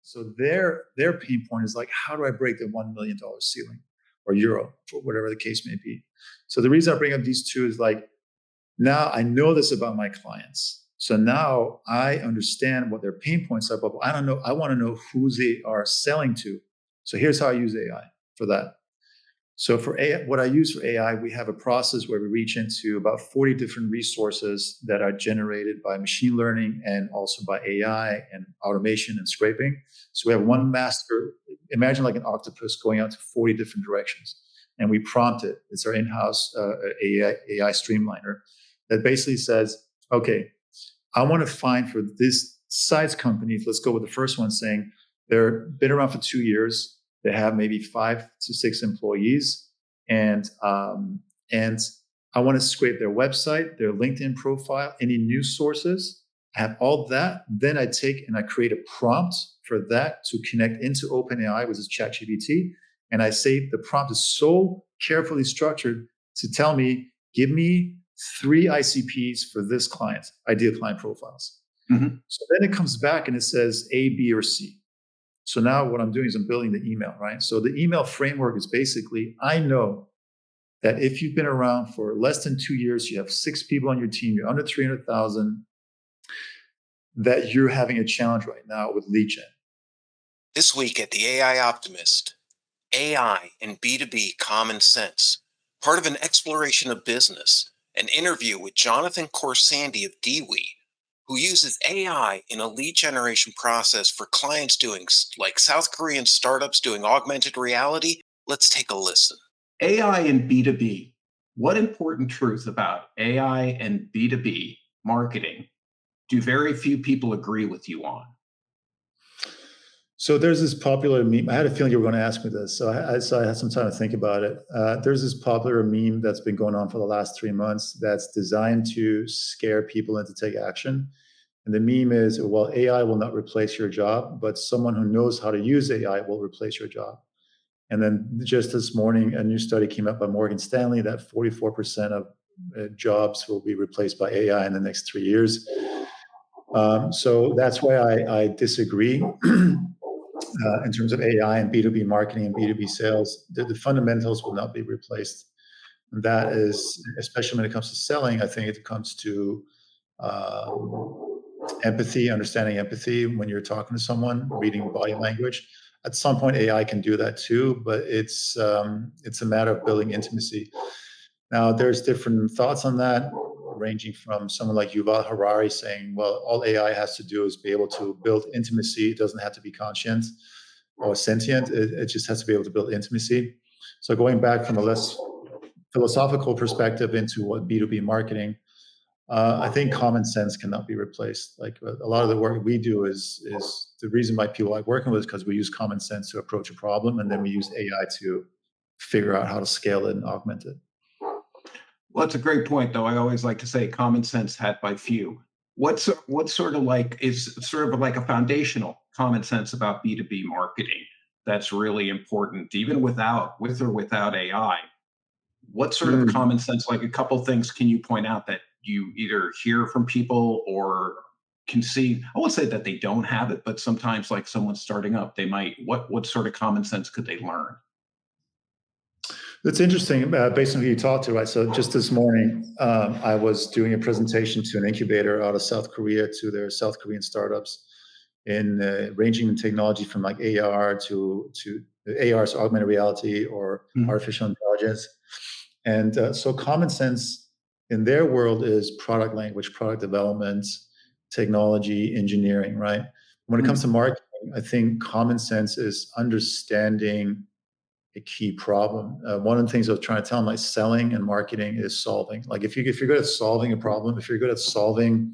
So their pain point is like, how do I break the $1 million ceiling or euro, for whatever the case may be? So the reason I bring up these two is like, now I know this about my clients. So now I understand what their pain points are, but I don't know. I want to know who they are selling to. So here's how I use AI for that. So for AI, what I use for AI, we have a process where we reach into about 40 different resources that are generated by machine learning and also by AI and automation and scraping. So we have one master, imagine like an octopus going out to 40 different directions. And we prompt it. It's our in-house AI streamliner that basically says, okay, I want to find for this size companies, let's go with the first one saying they've been around for 2 years. They have maybe 5 to 6 employees, and I want to scrape their website, their LinkedIn profile, any news sources. I have all that. Then I take and I create a prompt for that to connect into OpenAI, which is ChatGPT, and I say the prompt is so carefully structured to tell me, give me 3 ICPs for this client, ideal client profiles. Mm-hmm. So then it comes back and it says A, B, or C. So now what I'm doing is I'm building the email, right? So the email framework is basically, I know that if you've been around for less than 2 years, you have 6 people on your team, you're under 300,000, that you're having a challenge right now with lead gen. This week at the AI Optimist, AI and B2B common sense, part of an exploration of business, an interview with Jonathan Khorsandi of Diwy, who uses AI in a lead generation process for clients doing like South Korean startups doing augmented reality. Let's take a listen. AI and B2B. What important truth about AI and B2B marketing do very few people agree with you on? So there's this popular meme. I had a feeling you were going to ask me this, so I had some time to think about it. There's this popular meme that's been going on for the last 3 months that's designed to scare people into take action. And the meme is, well, AI will not replace your job, but someone who knows how to use AI will replace your job. And then just this morning, a new study came out by Morgan Stanley that 44% of jobs will be replaced by AI in the next 3 years. So that's why I disagree. In terms of AI and B2B marketing and B2B sales, the fundamentals will not be replaced. And that is, especially when it comes to selling, I think it comes to empathy, understanding empathy when you're talking to someone, reading body language. At some point, AI can do that too, but it's a matter of building intimacy. Now, there's different thoughts on that, ranging from someone like Yuval Harari saying, well, all AI has to do is be able to build intimacy. It doesn't have to be conscient or sentient. It just has to be able to build intimacy. So going back from a less philosophical perspective into what B2B marketing, I think common sense cannot be replaced. Like a lot of the work we do is the reason why people like working with us, because we use common sense to approach a problem, and then we use AI to figure out how to scale it and augment it. Well, that's a great point, though. I always like to say common sense had by few. What's sort of like is sort of like a foundational common sense about B2B marketing that's really important, even with or without AI? What sort of common sense, like a couple things can you point out that you either hear from people or can see? I won't say that they don't have it, but sometimes like someone starting up, they might, what sort of common sense could they learn? That's interesting, based on who you talked to, right? So just this morning, I was doing a presentation to an incubator out of South Korea to their South Korean startups in ranging in technology from like AR to AR's augmented reality or artificial intelligence. And so common sense in their world is product language, product development, technology, engineering, right? When it comes to marketing, I think common sense is understanding a key problem. One of the things I was trying to tell them, like selling and marketing is solving. Like if you're good at solving a problem, if you're good at solving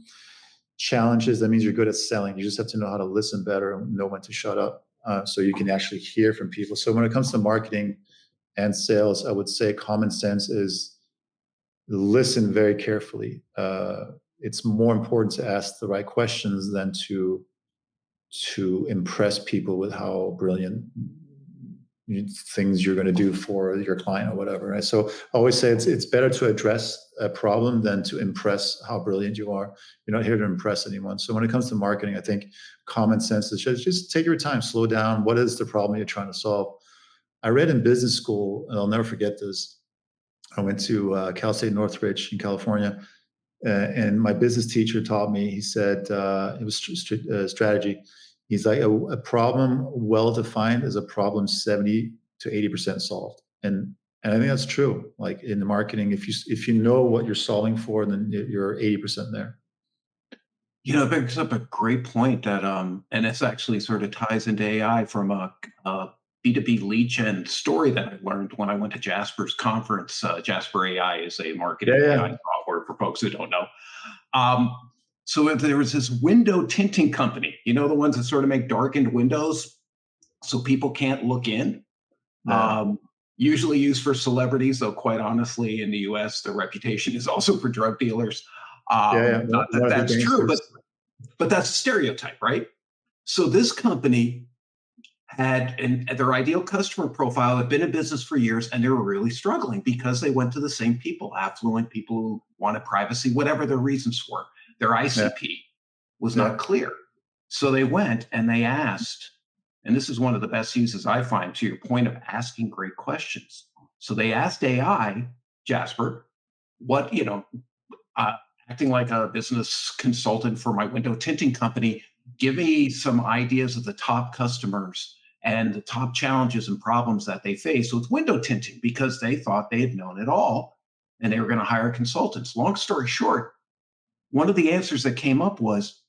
challenges, that means you're good at selling. You just have to know how to listen better and know when to shut up, so you can actually hear from people. So when it comes to marketing and sales, I would say common sense is listen very carefully. It's more important to ask the right questions than to impress people with how brilliant things you're going to do for your client or whatever. Right? So I always say it's better to address a problem than to impress how brilliant you are. You're not here to impress anyone. So when it comes to marketing, I think common sense is just take your time, slow down. What is the problem you're trying to solve? I read in business school, and I'll never forget this. I went to Cal State Northridge in California, and my business teacher taught me. He said it was strategy. He's like a problem well defined is a problem 70 to 80% solved, and I think that's true. Like in the marketing, if you know what you're solving for, then you're 80% there. It brings up a great point that, and this actually sort of ties into AI from a B2B lead gen story that I learned when I went to Jasper's conference. Jasper AI is a marketing Yeah, AI software for folks who don't know. Um, so there was this window tinting company, the ones that sort of make darkened windows so people can't look in. yeah, Usually used for celebrities, though quite honestly, in the US, their reputation is also for drug dealers. yeah, yeah. Not One that of the that's true, gangsters. but that's a stereotype, right? So this company had their ideal customer profile had been in business for years, and they were really struggling because they went to the same people, affluent people who wanted privacy, whatever their reasons were. Their Yeah, ICP was yeah, not clear. So they went and they asked, and this is one of the best uses I find to your point of asking great questions. So they asked AI, Jasper, what, uh, acting like a business consultant for my window tinting company, give me some ideas of the top customers and the top challenges and problems that they face with window tinting because they thought they had known it all and they were going to hire consultants. Long story short, one of the answers that came up was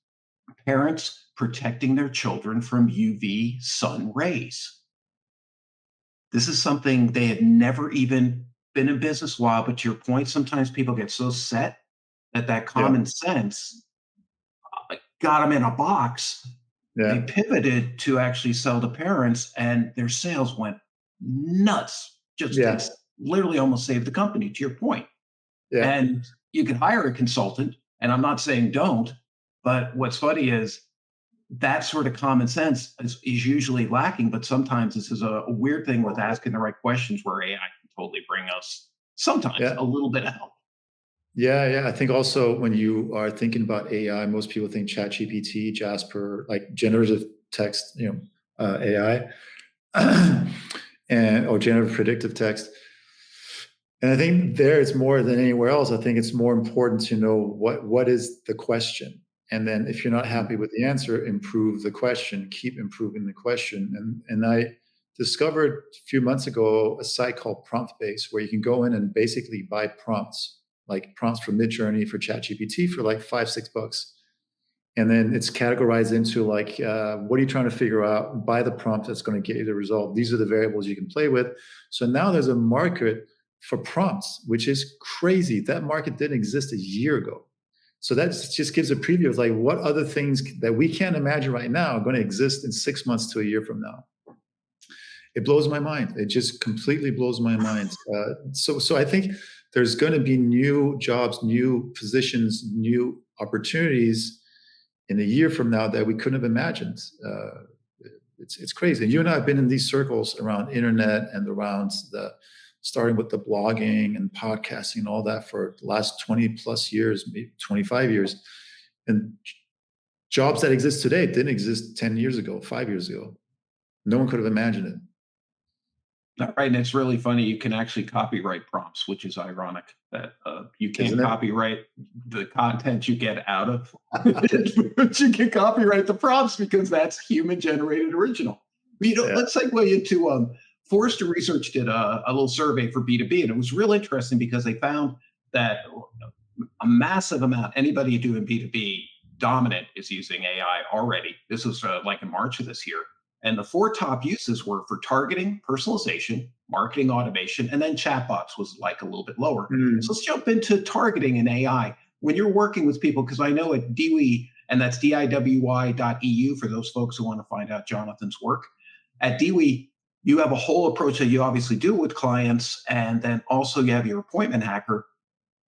parents protecting their children from UV sun rays. This is something they had never even been in business a while, but to your point, sometimes people get so set that yeah, common sense got them in a box. They yeah, pivoted to actually sell to parents, and their sales went nuts. Just yeah, it's literally almost saved the company. To your point, yeah. and you can hire a consultant. And I'm not saying don't, but what's funny is that sort of common sense is usually lacking. But sometimes this is a weird thing with asking the right questions, where AI can totally bring us sometimes Yeah. a little bit of help. Yeah, yeah. I think also when you are thinking about AI, most people think ChatGPT, Jasper, like generative text, AI, and or generative predictive text. And I think there it's more than anywhere else. I think it's more important to know what is the question. And then if you're not happy with the answer, improve the question, keep improving the question. And I discovered a few months ago a site called Prompt Base where you can go in and basically buy prompts, like prompts for Midjourney for ChatGPT for like $5-6. And then it's categorized into like, what are you trying to figure out? Buy the prompt that's going to get you the result. These are the variables you can play with. So now there's a market for prompts, which is crazy. That market didn't exist a year ago. So that just gives a preview of like what other things that we can't imagine right now are going to exist in 6 months to a year from now. It blows my mind. It just completely blows my mind. So I think there's going to be new jobs, new positions, new opportunities in a year from now that we couldn't have imagined. It's crazy. And you and I have been in these circles around internet and around starting with the blogging and podcasting and all that for the last 20 plus years, maybe 25 years. And jobs that exist today didn't exist 10 years ago, 5 years ago. No one could have imagined it. Right, and it's really funny. You can actually copyright prompts, which is ironic that you can't Isn't it? copyright the content you get out of, but you can copyright the prompts because that's human-generated original. Yeah. Let's segue into Forrester Research did a little survey for B2B, and it was real interesting because they found that a massive amount, anybody doing B2B dominant is using AI already. This was like in March of this year. And the four top uses were for targeting, personalization, marketing automation, and then chatbots was like a little bit lower. So let's jump into targeting and AI. When you're working with people, because I know at Diwy, and that's Diwy.eu for those folks who want to find out Jonathan's work. At Diwy, you have a whole approach that you obviously do with clients, and then also you have your appointment hacker.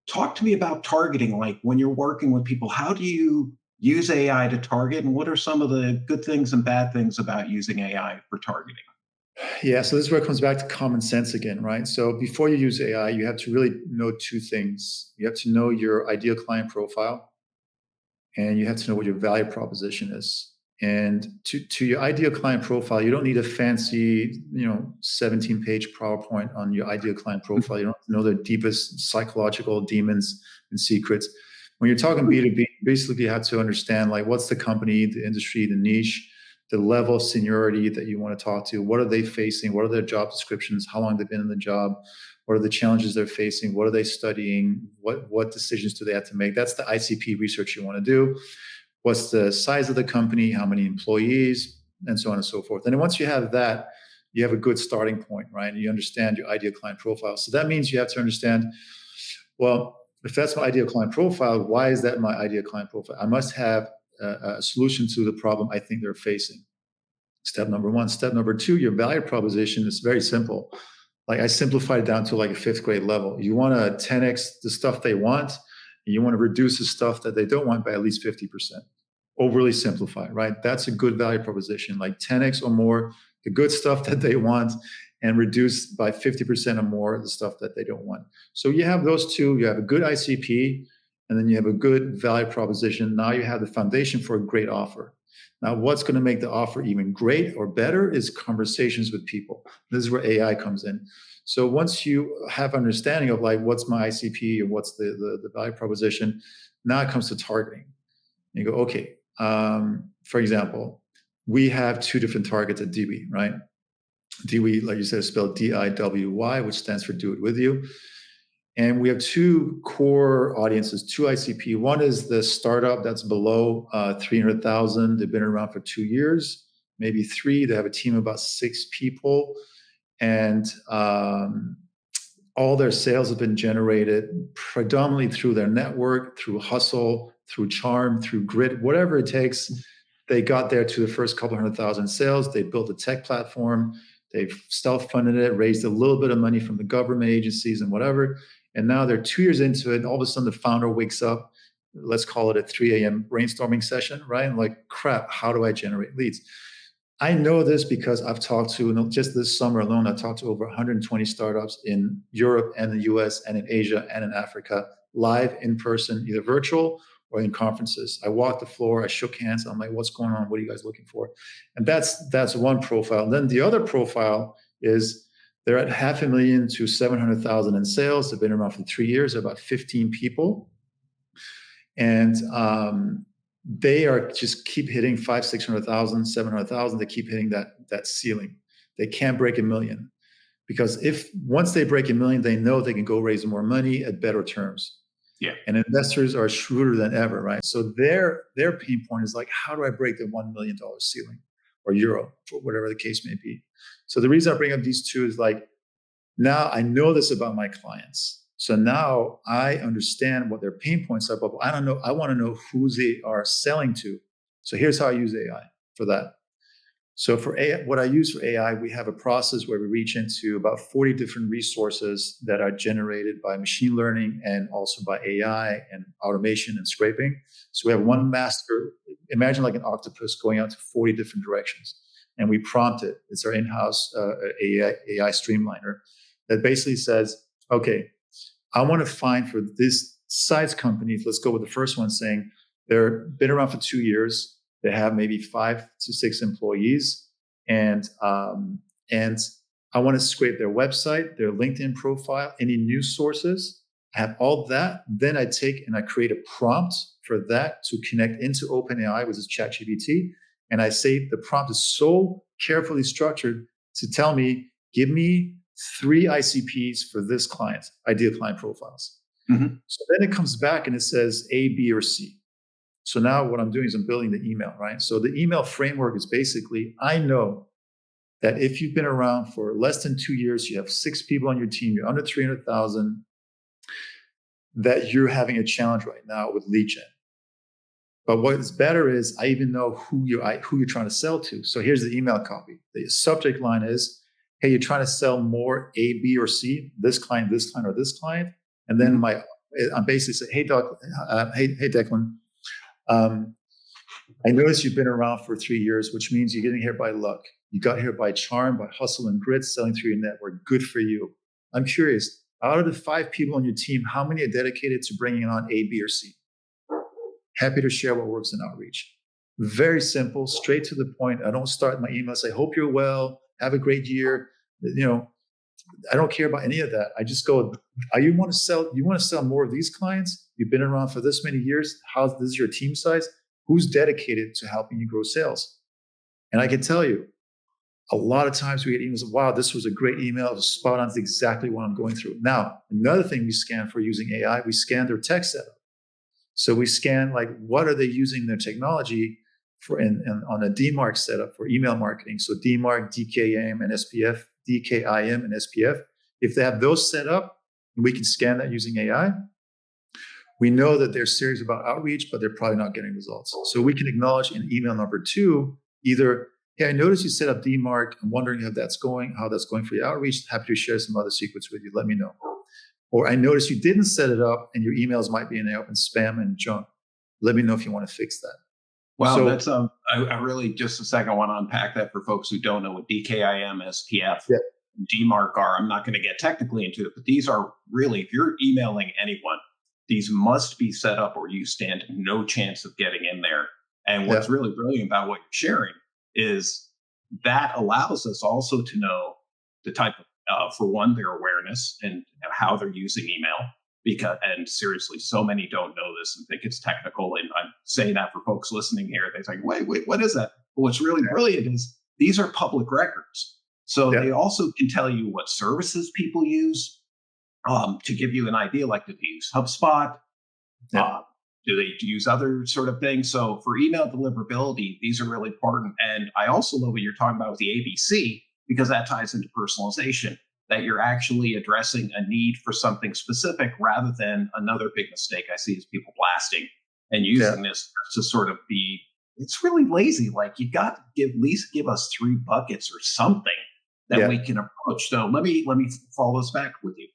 Talk to me about targeting. Like when you're working with people, how do you use AI to target, and what are some of the good things and bad things about using AI for targeting? Yeah, so this is where it comes back to common sense again, right? So before you use AI, you have to really know two things. You have to know your ideal client profile, and you have to know what your value proposition is. And to your ideal client profile, you don't need a fancy, 17-page PowerPoint on your ideal client profile. You don't know their deepest psychological demons and secrets. When you're talking B2B, basically you have to understand like what's the company, the industry, the niche, the level of seniority that you want to talk to. What are they facing? What are their job descriptions? How long they've been in the job? What are the challenges they're facing? What are they studying? What decisions do they have to make? That's the ICP research you want to do. What's the size of the company? How many employees? And so on and so forth. And then once you have that, you have a good starting point, right? And you understand your ideal client profile. So that means you have to understand, well, if that's my ideal client profile, why is that my ideal client profile? I must have a solution to the problem I think they're facing. Step number one. Step number two, your value proposition is very simple. Like I simplified it down to like a fifth grade level. You want to 10x the stuff they want, and you want to reduce the stuff that they don't want by at least 50%. Overly simplified, right? That's a good value proposition, like 10x or more the good stuff that they want, and reduce by 50% or more the stuff that they don't want. So you have those two, you have a good ICP, and then you have a good value proposition. Now you have the foundation for a great offer. Now, what's going to make the offer even great or better is conversations with people. This is where AI comes in. So once you have understanding of like what's my ICP and what's the value proposition, now it comes to targeting. You go, okay, for example, we have two different targets at Diwy, right? Diwy, like you said, is spelled Diwy, which stands for Do It With You. And we have two core audiences, two ICP. One is the startup that's below 300,000. They've been around for 2 years, maybe 3. They have a team of about 6 people. And all their sales have been generated predominantly through their network, through hustle, through charm, through grit, whatever it takes. They got there to the first couple 100,000 sales. They built a tech platform. They've self-funded it, raised a little bit of money from the government agencies and whatever. And now they're 2 years into it. And all of a sudden the founder wakes up, let's call it a 3 a.m. brainstorming session, right? And like, crap, how do I generate leads? I know this because I've talked to, just this summer alone, I talked to over 120 startups in Europe and the US and in Asia and in Africa, live in person, either virtual or in conferences. I walked the floor, I shook hands. I'm like, what's going on? What are you guys looking for? And that's one profile. And then the other profile is they're at 500,000 to 700,000 in sales. They've been around for 3 years, about 15 people. And they are just keep hitting 500,000, 600,000, 700,000. They keep hitting that ceiling. They can't break 1 million, because once they break 1 million, they know they can go raise more money at better terms. Yeah. And investors are shrewder than ever, right? So their pain point is like, how do I break the $1 million ceiling or euro, or whatever the case may be? So the reason I bring up these two is like, now I know this about my clients. So now I understand what their pain points are, but I want to know who they are selling to. So here's how I use AI for that. So for AI, what I use for AI, we have a process where we reach into about 40 different resources that are generated by machine learning and also by AI and automation and scraping. So we have one master, imagine like an octopus going out to 40 different directions. And we prompt it. It's our in-house AI streamliner that basically says, okay, I want to find for this size company, let's go with the first one, saying they've been around for 2 years. They have maybe 5 to 6 employees, and I want to scrape their website, their LinkedIn profile, any news sources. I have all that. Then I take and I create a prompt for that to connect into OpenAI, which is ChatGPT. And I say the prompt is so carefully structured to tell me, give me 3 ICPs for this client, ideal client profiles. Mm-hmm. So then it comes back and it says A, B, or C. So now what I'm doing is I'm building the email, right? So the email framework is basically, I know that if you've been around for less than 2 years, you have 6 people on your team, you're under 300,000, that you're having a challenge right now with lead gen. But what is better is I even know who you're trying to sell to. So here's the email copy. The subject line is, hey, you're trying to sell more A, B, or C, this client, or this client. And then I'm basically saying, hey, Declan, I noticed you've been around for 3 years, which means you're getting here by luck. You got here by charm, by hustle and grit, selling through your network. Good for you. I'm curious, out of the 5 people on your team, how many are dedicated to bringing on A, B, or C? Happy to share what works in outreach. Very simple, straight to the point. I don't start my email, say, hope you're well, have a great year. I don't care about any of that. I just go, you want to sell more of these clients? You've been around for this many years. This is your team size? Who's dedicated to helping you grow sales? And I can tell you, a lot of times we get emails, wow, this was a great email. It was spot on. It's exactly what I'm going through. Now, another thing we scan for using AI, we scan their tech setup. So we scan, like, what are they using their technology for on a DMARC setup for email marketing? So DMARC, DKIM, and SPF. If they have those set up, we can scan that using AI. We know that they're serious about outreach, but they're probably not getting results. So we can acknowledge in email number 2, either, hey, I noticed you set up DMARC. I'm wondering how that's going for your outreach. Happy to share some other secrets with you. Let me know. Or I noticed you didn't set it up and your emails might be in there open spam and junk. Let me know if you want to fix that. Wow, that's I really, just a second, I want to unpack that for folks who don't know what DKIM, SPF, DMARC are. I'm not going to get technically into it, but these are really, if you're emailing anyone, these must be set up or you stand no chance of getting in there. And what's really brilliant about what you're sharing is that allows us also to know the type of, for one, their awareness and how they're using email. And seriously, so many don't know this and think it's technical. And I'm saying that for folks listening here. They're like, wait, what is that? But what's really brilliant is these are public records. So they also can tell you what services people use. To give you an idea, like, do they use HubSpot? Do they use other sort of things? So for email deliverability, these are really important. And I also love what you're talking about with the ABC, because that ties into personalization, that you're actually addressing a need for something specific rather than another big mistake I see is people blasting and using this to sort of be, it's really lazy. Like, you got to at least give us 3 buckets or something that we can approach. So let me follow this back with you.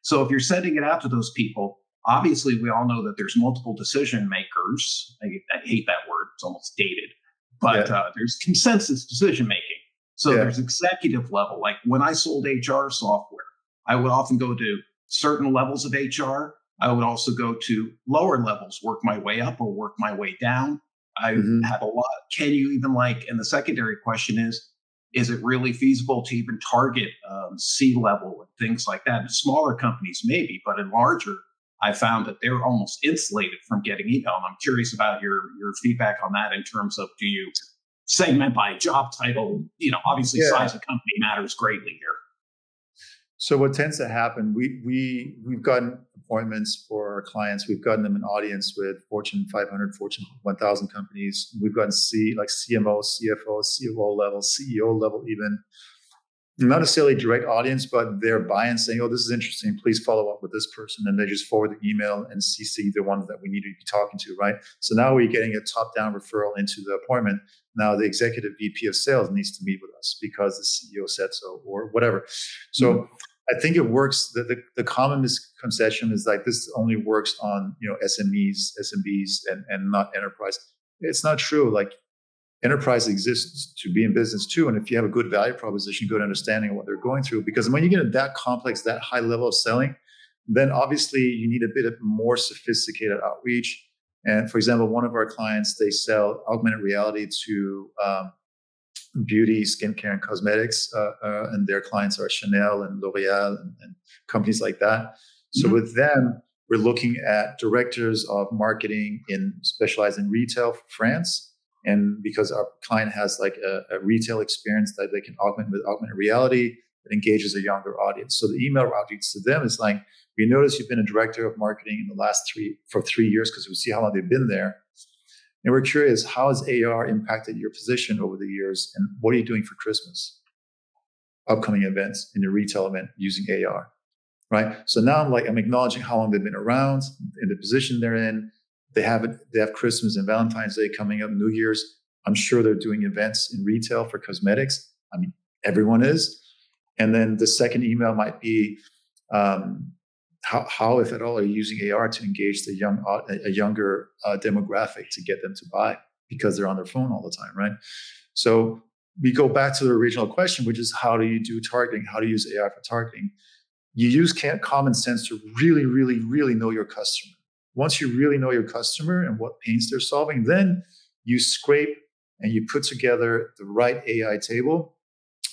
So if you're sending it out to those people, obviously we all know that there's multiple decision makers. I hate that word. It's almost dated, but there's consensus decision making. So there's executive level. Like, when I sold HR software, I would often go to certain levels of HR. I would also go to lower levels, work my way up or work my way down. I have a lot. Can you even, and the secondary question is it really feasible to even target C-level and things like that? In smaller companies, maybe, but in larger, I found that they're almost insulated from getting email. And I'm curious about your feedback on that in terms of, do you segment by job title? Obviously size of company matters greatly here. So what tends to happen, we've gotten appointments for our clients. We've gotten them an audience with Fortune 500, Fortune 1000 companies. We've gotten CMO, CFO, COO level, CEO level even. Not necessarily direct audience, but they're buying, saying, oh, this is interesting. Please follow up with this person. And they just forward the email and CC the ones that we need to be talking to, right? So now we're getting a top-down referral into the appointment. Now the executive VP of sales needs to meet with us because the CEO said so, or whatever. So I think it works. The common misconception is like this only works on SMEs, SMBs, and not enterprise. It's not true. Like, enterprise exists to be in business too. And if you have a good value proposition, good understanding of what they're going through, because when you get at that complex, that high level of selling, then obviously you need a bit of more sophisticated outreach. And for example, one of our clients, they sell augmented reality to beauty, skincare, and cosmetics. And their clients are Chanel and L'Oreal and companies like that. So with them, we're looking at directors of marketing specialized in retail for France. And because our client has like a retail experience that they can augment with augmented reality, it engages a younger audience. So the email outreach to them is like, we notice you've been a director of marketing in the last 3 years, because we see how long they've been there. And we're curious, how has AR impacted your position over the years? And what are you doing for Christmas? Upcoming events in your retail event using AR, right? So now I'm acknowledging how long they've been around, in the position they're in. They have Christmas and Valentine's Day coming up, New Year's. I'm sure they're doing events in retail for cosmetics. I mean, everyone is. And then the second email might be, how, if at all, are you using AR to engage a younger demographic to get them to buy, because they're on their phone all the time, right? So we go back to the original question, which is how do you do targeting? How do you use AI for targeting? You use common sense to really, really, really know your customer. Once you really know your customer and what pains they're solving, then you scrape and you put together the right AI table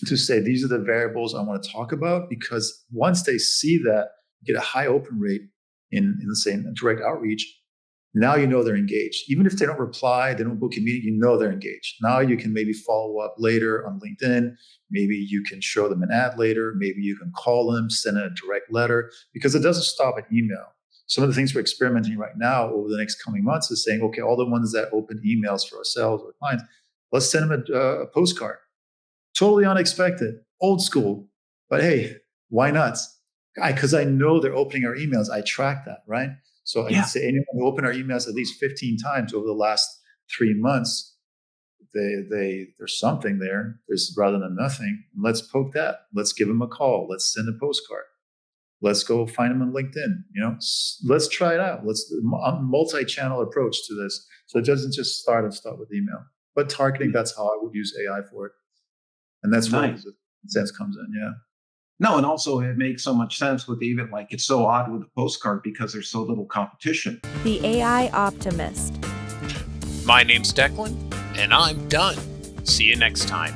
to say, these are the variables I want to talk about, because once they see that, you get a high open rate in say, direct outreach. Now you know they're engaged. Even if they don't reply, they don't book a meeting, you know they're engaged. Now you can maybe follow up later on LinkedIn. Maybe you can show them an ad later. Maybe you can call them, send a direct letter, because it doesn't stop at email. Some of the things we're experimenting right now over the next coming months is saying, okay, all the ones that open emails for ourselves or clients, let's send them a postcard. Totally unexpected, old school, but hey, why not? Because I know they're opening our emails. I track that, right? So I can say anyone who opened our emails at least 15 times over the last 3 months, there's something there. There's rather than nothing. Let's poke that. Let's give them a call. Let's send a postcard. Let's go find them on LinkedIn. Let's try it out. Let's a multi-channel approach to this. So it doesn't just start with email, but targeting. That's how I would use AI for it, and that's where the sense comes in. Yeah. No, and also it makes so much sense with even like it's so odd with the postcard because there's so little competition. The AI Optimist. My name's Declan, and I'm done. See you next time.